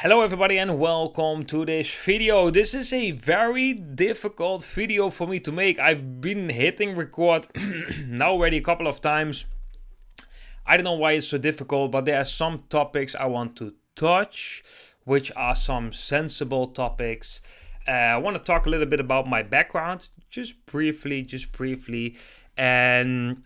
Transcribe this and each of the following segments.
Hello everybody and welcome to this video. This is a very difficult video for me to make. I've been hitting record now already a couple of times. I don't know why it's so difficult, but there are some topics I want to touch, which are some sensible topics. I want to talk a little bit about my background, just briefly, and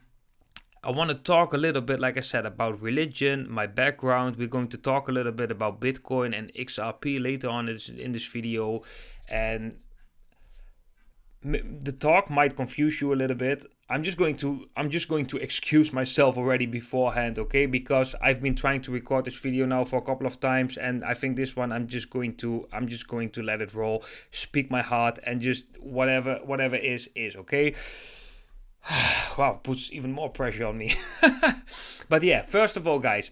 I want to talk a little bit, like I said, about religion, my background. We're going to talk a little bit about Bitcoin and XRP later on in this video. And the talk might confuse you a little bit. I'm just going to excuse myself already beforehand, okay? Because I've been trying to record this video now for a couple of times, and I think this one I'm just going to let it roll, speak my heart, and just whatever is, okay? Wow, puts even more pressure on me. But yeah, first of all, guys,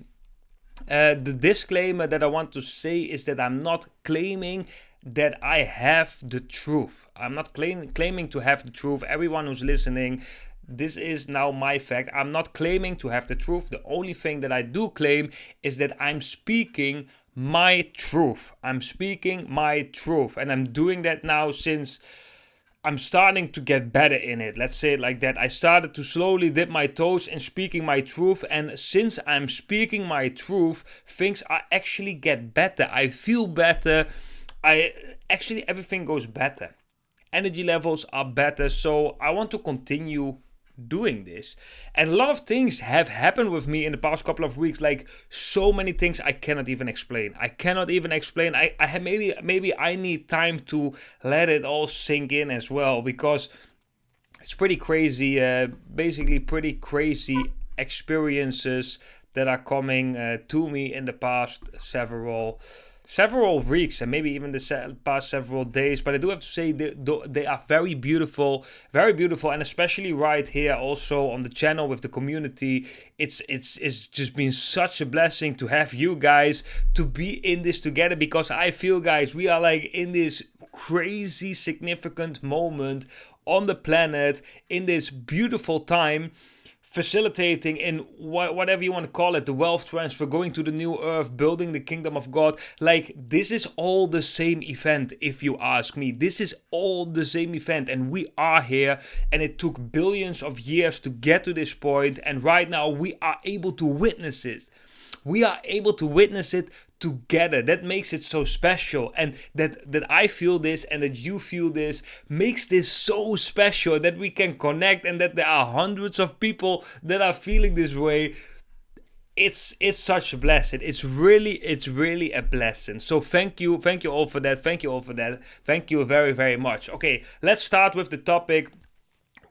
the disclaimer that I want to say is that I'm not claiming that I have the truth. I'm not claiming to have the truth. Everyone who's listening, this is now my fact. I'm not claiming to have the truth. The only thing that I do claim is that I'm speaking my truth. I'm speaking my truth. And I'm doing that now since I'm starting to get better in it. Let's say it like that. I started to slowly dip my toes in speaking my truth. And since I'm speaking my truth, things are actually get better. I feel better. Everything goes better. Energy levels are better. So I want to continue doing this. And a lot of things have happened with me in the past couple of weeks, like so many things I cannot even explain. I have maybe I need time to let it all sink in as well, because it's pretty crazy, basically pretty crazy experiences that are coming to me in the past several weeks and maybe even the past several days. But I do have to say they are very beautiful, and especially right here also on the channel with the community. It's just been such a blessing to have you guys to be in this together, because I feel, guys, we are like in this crazy significant moment on the planet, in this beautiful time, facilitating in whatever you want to call it, the wealth transfer, going to the new earth, building the kingdom of God. Like, this is all the same event, if you ask me. This is all the same event, and we are here, and it took billions of years to get to this point, and right now we are able to witness it. We are able to witness it together. That makes it so special, and that I feel this and that you feel this makes this so special, that we can connect, and that there are hundreds of people that are feeling this way. It's such a blessing. It's really a blessing. So thank you all for that. Thank you very, very much. Okay, let's start with the topic.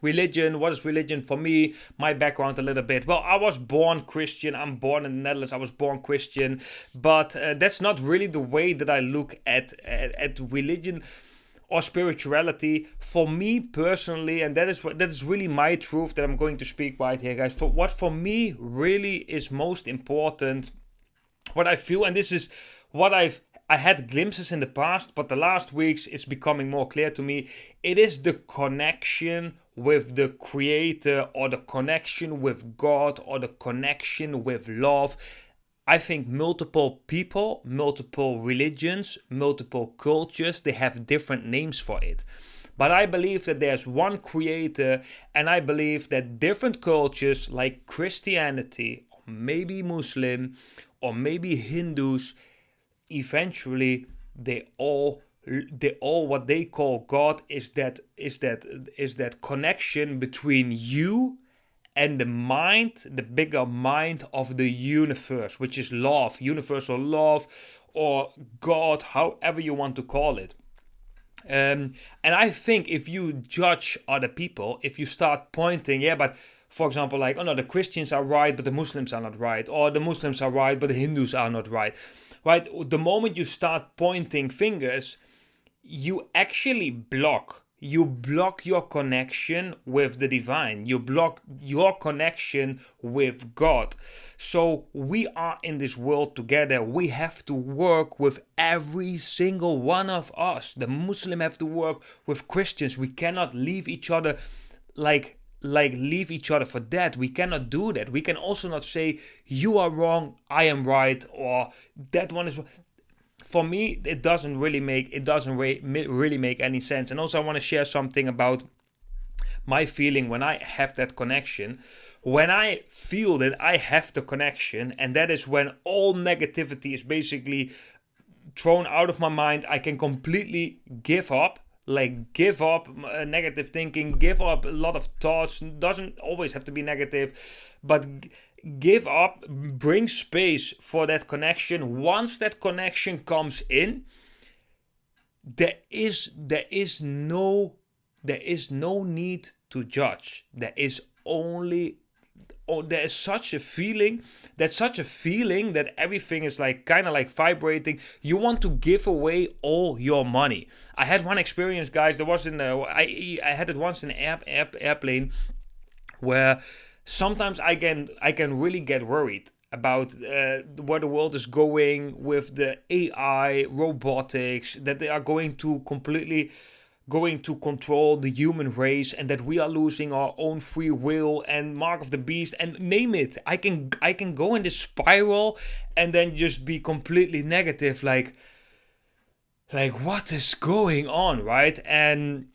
Religion. What is religion for me? My background a little bit. Well, I was born Christian. I'm born in the Netherlands. I was born Christian, but that's not really the way that I look at religion or spirituality. For me personally, and that is really my truth that I'm going to speak right here, guys. For what for me really is most important, what I feel, and this is what I had glimpses in the past, but the last weeks it's becoming more clear to me. It is the connection with the Creator, or the connection with God, or the connection with love. I think multiple people, multiple religions, multiple cultures, they have different names for it. But I believe that there's one Creator, and I believe that different cultures like Christianity, or maybe Muslim, or maybe Hindus, eventually they all what they call God is that connection between you and the mind, the bigger mind of the universe, which is love, universal love, or God, however you want to call it. And I think if you judge other people, if you start pointing, but for example, like, oh no, the Christians are right, but the Muslims are not right, or the Muslims are right, but the Hindus are not right. Right? The moment you start pointing fingers, you actually block your connection with the divine. You block your connection with God. So we are in this world together. We have to work with every single one of us. The Muslim have to work with Christians. We cannot leave each other like leave each other for dead. We cannot do that. We can also not say you are wrong, I am right, or that one is wrong. for me, it doesn't really make any sense. And also I want to share something about my feeling when I have that connection. When I feel that I have the connection, and that is when all negativity is basically thrown out of my mind, I can completely give up. Like, give up negative thinking, give up a lot of thoughts. Doesn't always have to be negative, but give up, bring space for that connection. Once that connection comes in, there is no need to judge. There is such a feeling that everything is like kind of like vibrating. You want to give away all your money. I had one experience, guys. There was I had it once in an airplane, where sometimes I can really get worried about where the world is going with the AI, robotics, that they are going to control the human race, and that we are losing our own free will, and mark of the beast, and name it. I can go in this spiral and then just be completely negative, like what is going on, right? And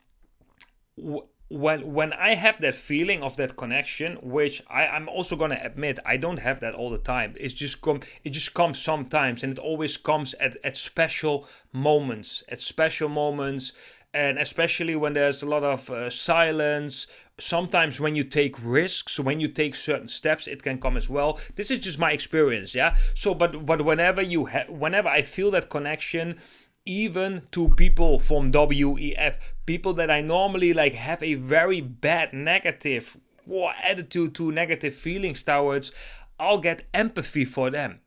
when I have that feeling of that connection, which I'm also gonna admit I don't have that all the time. It just comes sometimes, and it always comes at special moments, and especially when there's a lot of silence. Sometimes when you take risks, when you take certain steps, it can come as well. This is just my experience, yeah. So, but whenever I feel that connection, even to people from WEF, people that I normally like have a very bad negative attitude to, negative feelings towards, I'll get empathy for them.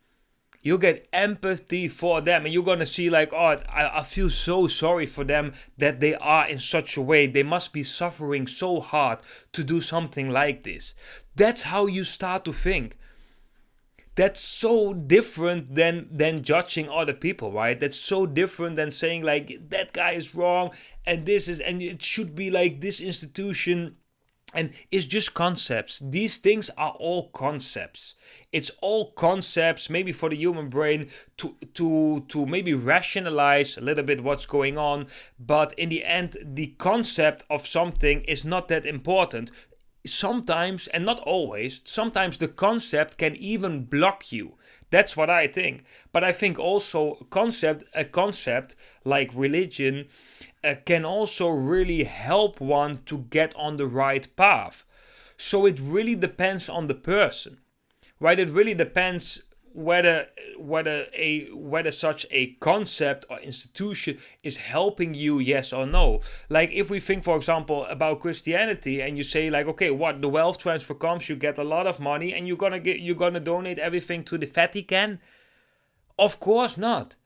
You'll get empathy for them, and you're gonna see like, oh, I feel so sorry for them that they are in such a way. They must be suffering so hard to do something like this. That's how you start to think. That's so different than judging other people, right? That's so different than saying like, that guy is wrong, and it should be like this institution. And it's just concepts. These things are all concepts. It's all concepts, maybe for the human brain to maybe rationalize a little bit what's going on. But in the end, the concept of something is not that important. Sometimes, and not always, sometimes the concept can even block you. That's what I think. But I think also a concept like religion can also really help one to get on the right path. So it really depends on the person, right? It really depends whether such a concept or institution is helping you, yes or no. Like if we think, for example, about Christianity, and you say like, okay, what, the wealth transfer comes, you get a lot of money, and you're gonna donate everything to the Vatican? Of course not.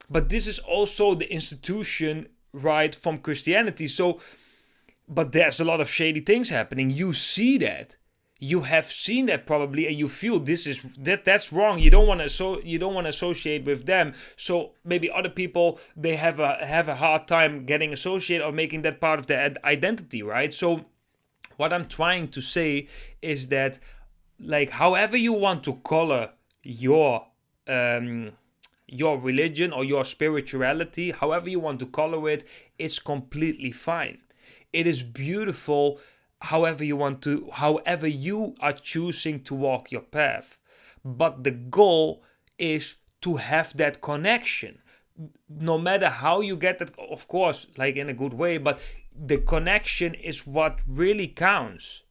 But this is also the institution, right, from Christianity. So, but there's a lot of shady things happening. You see that. You have seen that probably, and you feel that's wrong. You don't want to associate with them. So maybe other people, they have a hard time getting associated or making that part of their identity, right? So what I'm trying to say is that, like, however you want to color your religion or your spirituality, however you want to color it, it's completely fine. It is beautiful. However you are choosing to walk your path. But the goal is to have that connection. No matter how you get that, of course, like in a good way, but the connection is what really counts.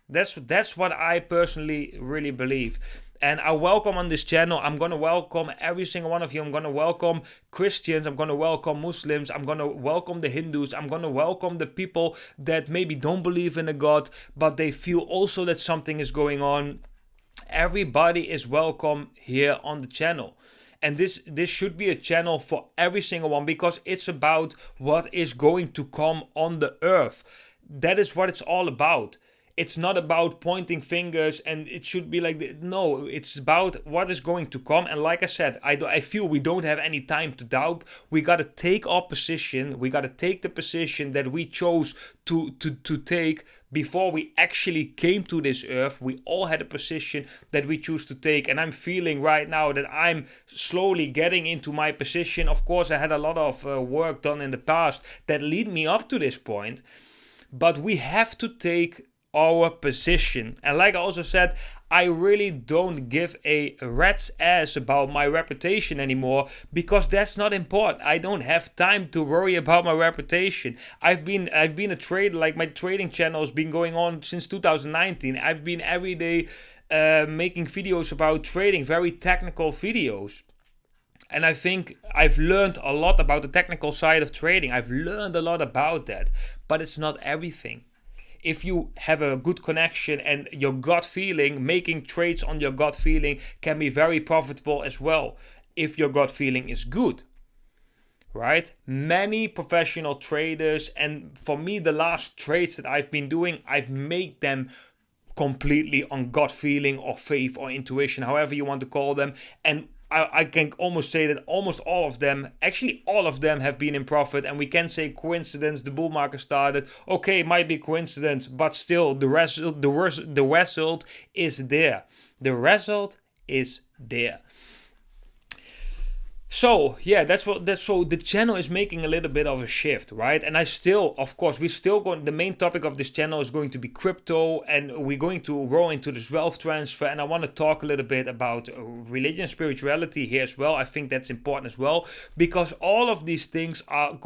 That's what I personally really believe. And I welcome on this channel, I'm going to welcome every single one of you. I'm going to welcome Christians. I'm going to welcome Muslims. I'm going to welcome the Hindus. I'm going to welcome the people that maybe don't believe in a God, but they feel also that something is going on. Everybody is welcome here on the channel. And this should be a channel for every single one, because it's about what is going to come on the earth. That is what it's all about. It's not about pointing fingers and it should be like no, it's about what is going to come. And like I said, I feel we don't have any time to doubt. We got to take our position. We got to take the position that we chose to take before we actually came to this earth. We all had a position that we choose to take, and I'm feeling right now that I'm slowly getting into my position. Of course, I had a lot of work done in the past that lead me up to this point, but we have to take our position. And like I also said, I really don't give a rat's ass about my reputation anymore, because that's not important. I don't have time to worry about my reputation. I've been a trader. Like, my trading channel has been going on since 2019. I've been every day making videos about trading, very technical videos. And I think I've learned a lot about the technical side of trading. I've learned a lot about that, but it's not everything. If you have a good connection and your gut feeling, making trades on your gut feeling can be very profitable as well, if your gut feeling is good, right? Many professional traders, and for me, the last trades that I've been doing, I've made them completely on gut feeling or faith or intuition, however you want to call them. And I can almost say that almost all of them, actually all of them, have been in profit. And we can say coincidence, the bull market started. Okay, it might be coincidence, but still the result is there. The result is there. So yeah, so the channel is making a little bit of a shift, right? And I still, of course, the main topic of this channel is going to be crypto, and we're going to roll into this wealth transfer. And I want to talk a little bit about religion, spirituality here as well. I think that's important as well, because all of these things are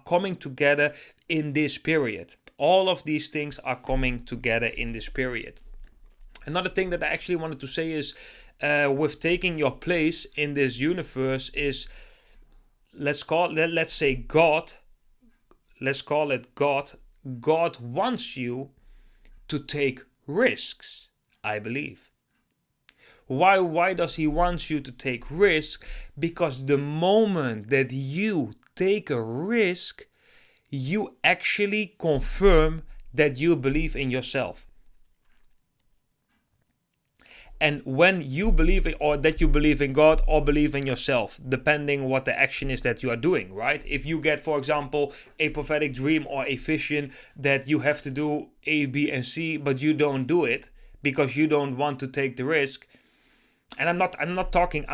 coming together in this period. All of these things are coming together in this period. Another thing that I actually wanted to say is, with taking your place in this universe is, let's say God. Let's call it God. God wants you to take risks, I believe. Why does he want you to take risks? Because the moment that you take a risk, you actually confirm that you believe in yourself. And when you believe it, or that you believe in God or believe in yourself, depending what the action is that you are doing, right? If you get, for example, a prophetic dream or a vision that you have to do A, B, and C, but you don't do it because you don't want to take the risk. And I'm not talking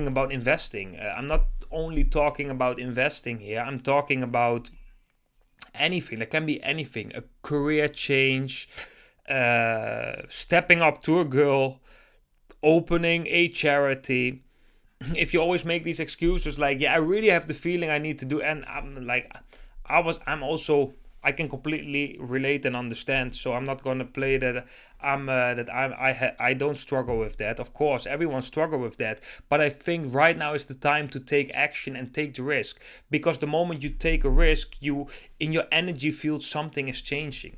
about investing. I'm not only talking about investing here. I'm talking about anything. That can be anything. A career change, stepping up to a girl, opening a charity. If you always make these excuses like, yeah, I really have the feeling I need to do, and I'm like, I can completely relate and understand. So I'm not gonna play that I don't struggle with that. Of course, everyone struggles with that. But I think right now is the time to take action and take the risk, because the moment you take a risk, you in your energy field something is changing.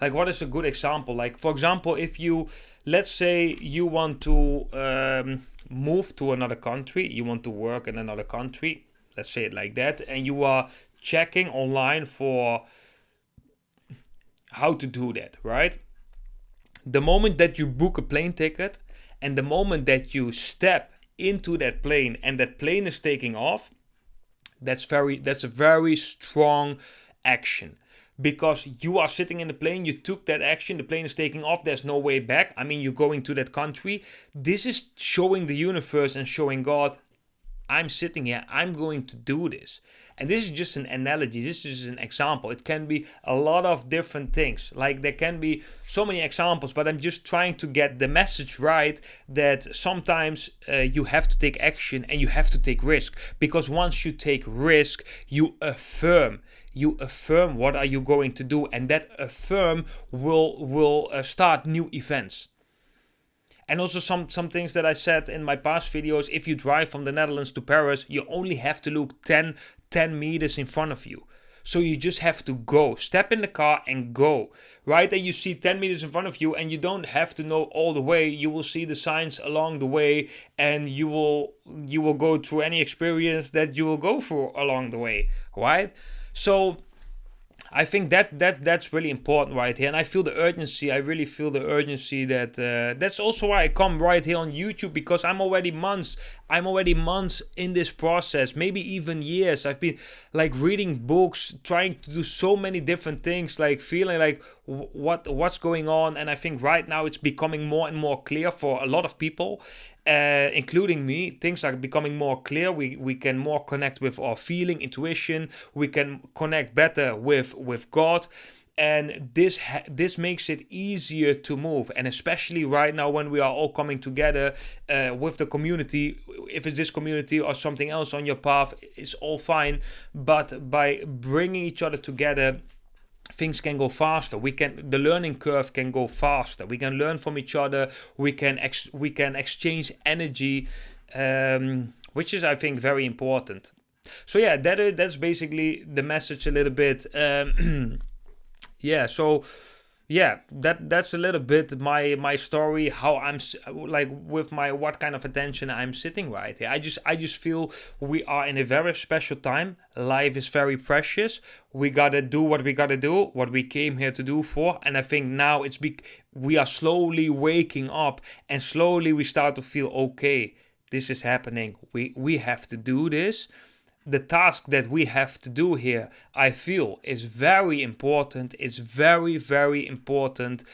Like, what is a good example? Like, for example, if you, let's say you want to move to another country, you want to work in another country, let's say it like that, and you are checking online for how to do that, right? The moment that you book a plane ticket and the moment that you step into that plane and that plane is taking off, that's a very strong action. Because you are sitting in the plane, you took that action, the plane is taking off, there's no way back. I mean, you're going to that country. This is showing the universe and showing God, I'm sitting here, I'm going to do this. And this is just an analogy, this is an example. It can be a lot of different things. Like, there can be so many examples, but I'm just trying to get the message right, that sometimes you have to take action and you have to take risk. Because once you take risk, you affirm what are you going to do, and that affirm will start new events. And also some things that I said in my past videos, if you drive from the Netherlands to Paris, you only have to look 10 meters in front of you. So you just have to go, step in the car and go, right? And you see 10 meters in front of you, and you don't have to know all the way. You will see the signs along the way, and you will go through any experience that you will go through along the way, right? So I think that's really important right here, and I feel the urgency. I really feel the urgency that that's also why I come right here on YouTube, because I'm already months. I'm already months in this process, maybe even years. I've been like reading books, trying to do so many different things, like feeling like what's going on. And I think right now it's becoming more and more clear for a lot of people, including me. Things are becoming more clear. We can more connect with our feeling, intuition. We can connect better with God. And this makes it easier to move, and especially right now when we are all coming together with the community. If it's this community or something else on your path, it's all fine, but by bringing each other together, things can go faster. The learning curve can go faster. We can learn from each other. We can exchange energy, which is, I think, very important. So yeah, that's basically the message a little bit. That's a little bit my story, how I'm like with my what kind of attention I'm sitting right here. I just feel we are in a very special time. Life is very precious. We gotta do what we gotta do, what we came here to do for. And I think now we are slowly waking up, and slowly we start to feel, okay, this is happening. We have to do this. The task that we have to do here, I feel, is very important. It's very, very important,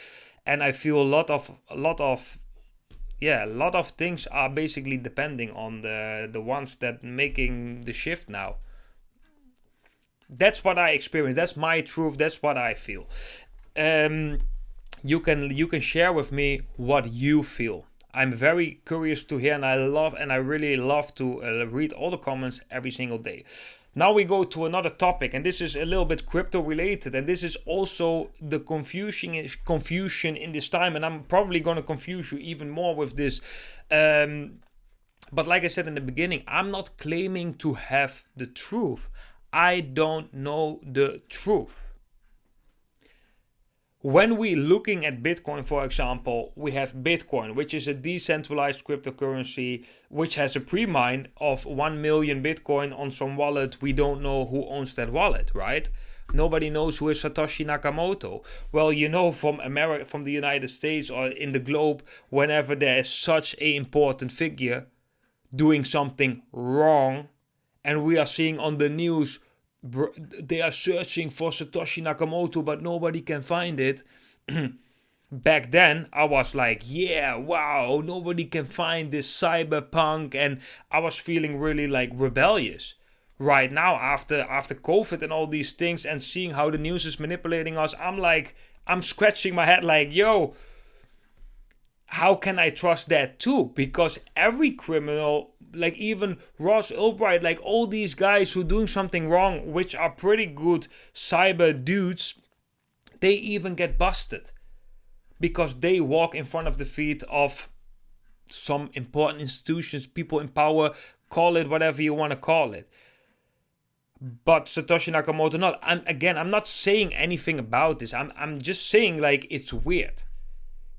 and I feel a lot of things are basically depending on the ones that making the shift now. That's what I experience. That's my truth. That's what I feel. You can share with me what you feel. I'm very curious to hear, and I really love to read all the comments every single day. Now we go to another topic, and this is a little bit crypto related, and this is also the confusion in this time, and I'm probably going to confuse you even more with this. But like I said in the beginning, I'm not claiming to have the truth. I don't know the truth. When we're looking at Bitcoin, for example, we have Bitcoin, which is a decentralized cryptocurrency, which has a pre-mine of 1 million Bitcoin on some wallet. We don't know who owns that wallet, right? Nobody knows who is Satoshi Nakamoto. Well, you know, from America, from the United States or in the globe, whenever there is such an important figure doing something wrong, and we are seeing on the news, they are searching for Satoshi Nakamoto, but nobody can find it. Back then, I was like, yeah, wow, nobody can find this cyberpunk, and I was feeling really like rebellious. Right now, after COVID and all these things, and seeing how the news is manipulating us, I'm scratching my head like, yo, how can I trust that too? Because every criminal, like even Ross Ulbright, like all these guys who are doing something wrong, which are pretty good cyber dudes, they even get busted because they walk in front of the feet of some important institutions, people in power, call it whatever you want to call it. But Satoshi Nakamoto not. I'm not saying anything about this. I'm just saying like it's weird.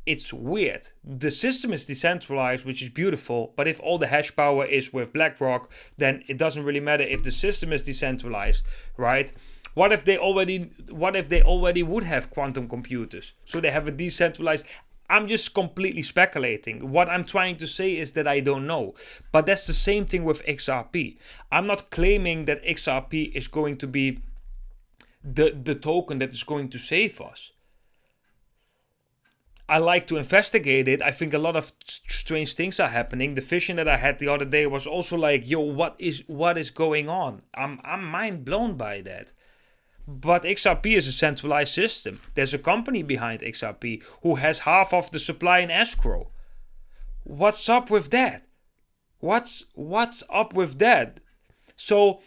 It's weird. The system is decentralized, which is beautiful, but if all the hash power is with BlackRock, then it doesn't really matter if the system is decentralized, right? What if they already would have quantum computers? So they have a decentralized. I'm just completely speculating. What I'm trying to say is that I don't know. But that's the same thing with XRP. I'm not claiming that XRP is going to be the token that is going to save us. I like to investigate it. I think a lot of strange things are happening. The vision that I had the other day was also like, yo, what is going on? I'm mind blown by that. But XRP is a centralized system. There's a company behind XRP who has half of the supply in escrow. What's up with that? What's up with that? So,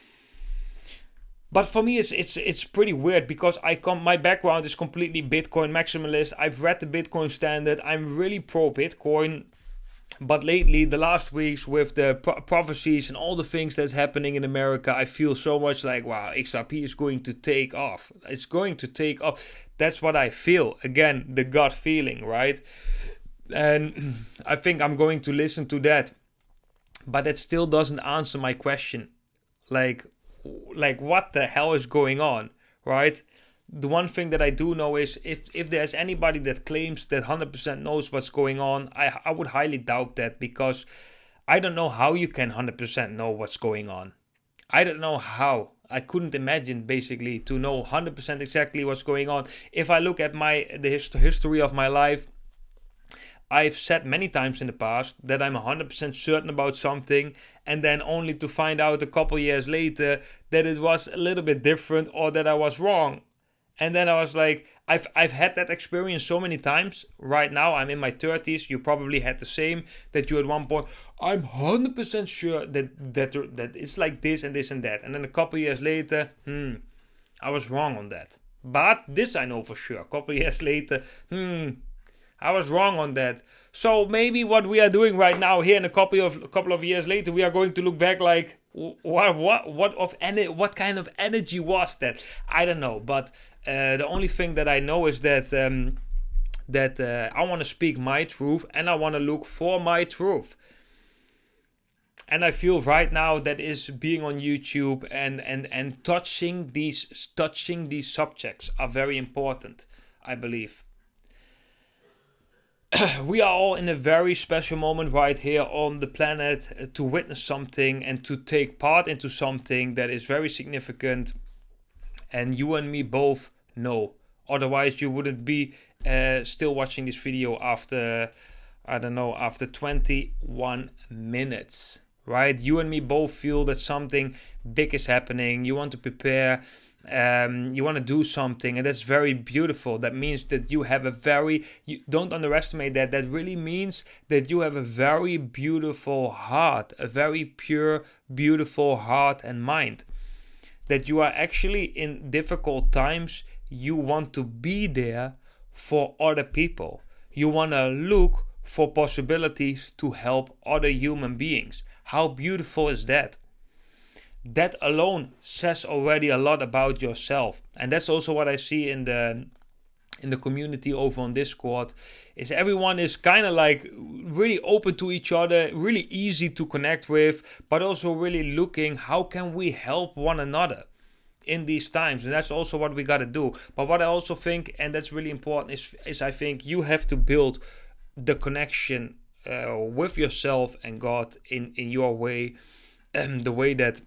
but for me, it's pretty weird because my background is completely Bitcoin maximalist. I've read the Bitcoin Standard. I'm really pro Bitcoin. But lately, the last weeks with the prophecies and all the things that's happening in America, I feel so much like, wow, XRP is going to take off. It's going to take off. That's what I feel. Again, the gut feeling, right? And I think I'm going to listen to that. But that still doesn't answer my question. Like what the hell is going on, right? the one thing that I do know is if there's anybody that claims that 100% knows what's going on, I would highly doubt that, because I don't know how you can 100% know what's going on. I don't know how. I couldn't imagine basically to know 100% exactly what's going on. If I look at the history of my life, I've said many times in the past that I'm 100% certain about something, and then only to find out a couple years later that it was a little bit different, or that I was wrong. And then I was like, I've had that experience so many times. Right now, I'm in my 30s. You probably had the same, that you at one point, I'm 100% sure that it's like this and this and that. And then a couple years later, I was wrong on that. But this I know for sure. A couple years later, I was wrong on that. So maybe what we are doing right now here, in a couple of years later, we are going to look back like, what kind of energy was that? I don't know. But the only thing that I know is that I want to speak my truth, and I want to look for my truth. And I feel right now that is being on YouTube and touching these subjects are very important, I believe. We are all in a very special moment right here on the planet to witness something and to take part into something that is very significant. And you and me both know. Otherwise, you wouldn't be still watching this video after, I don't know, after 21 minutes. Right? You and me both feel that something big is happening. You want to prepare. You want to do something, and that's very beautiful. That means that you have you don't underestimate that. That really means that you have a very beautiful heart, a very pure, beautiful heart and mind. That you are actually in difficult times, you want to be there for other people. You want to look for possibilities to help other human beings. How beautiful is that? That alone says already a lot about yourself. And that's also what I see in the community over on Discord, is everyone is kind of like really open to each other, really easy to connect with, but also really looking how can we help one another in these times. And that's also what we got to do. But what I also think, and that's really important, is I think you have to build the connection with yourself and God in your way, the way that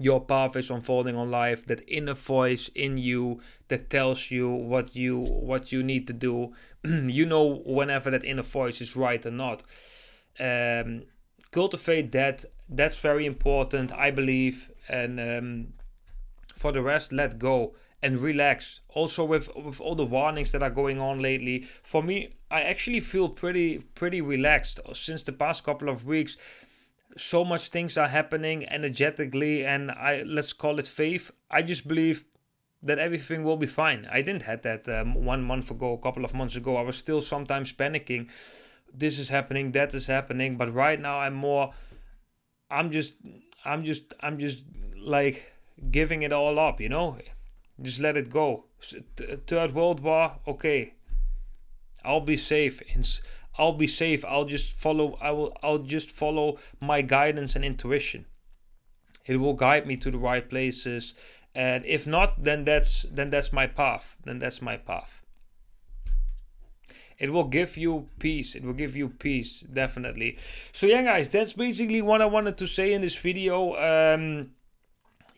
your path is unfolding on life, that inner voice in you that tells you what you need to do. You know whenever that inner voice is right or not. Cultivate that. That's very important, I believe. And for the rest, let go and relax. Also with all the warnings that are going on lately, for me, I actually feel pretty relaxed since the past couple of weeks. So much things are happening energetically, and let's call it faith. I just believe that everything will be fine. I didn't have that 1 month ago, a couple of months ago. I was still sometimes panicking. This is happening, that is happening. But right now I'm just like giving it all up, you know? Just let it go. Third World War, okay. I'll be safe. I'll just follow my guidance and intuition. It will guide me to the right places. And if not, then that's my path. It will give you peace. Definitely. So yeah, guys, that's basically what I wanted to say in this video.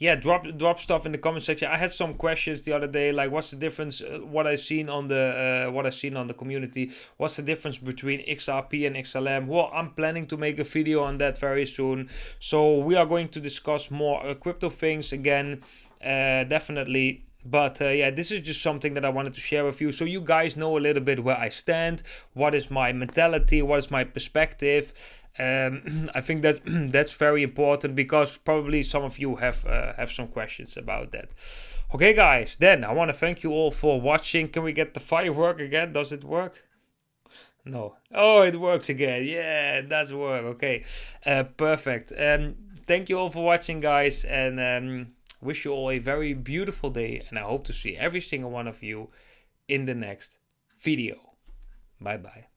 Yeah, drop stuff in the comment section. I had some questions the other day, like what's the difference? What I seen on the community. What's the difference between XRP and XLM? Well, I'm planning to make a video on that very soon. So we are going to discuss more crypto things again, definitely. But yeah, this is just something that I wanted to share with you, so you guys know a little bit where I stand, what is my mentality, what is my perspective. I think that that's very important, because probably some of you have some questions about that. Okay, guys, then I want to thank you all for watching. Can we get the firework again? Does it work? No. Oh, it works again. Yeah, it does work. Okay, perfect. Thank you all for watching, guys, and wish you all a very beautiful day, and I hope to see every single one of you in the next video. Bye bye.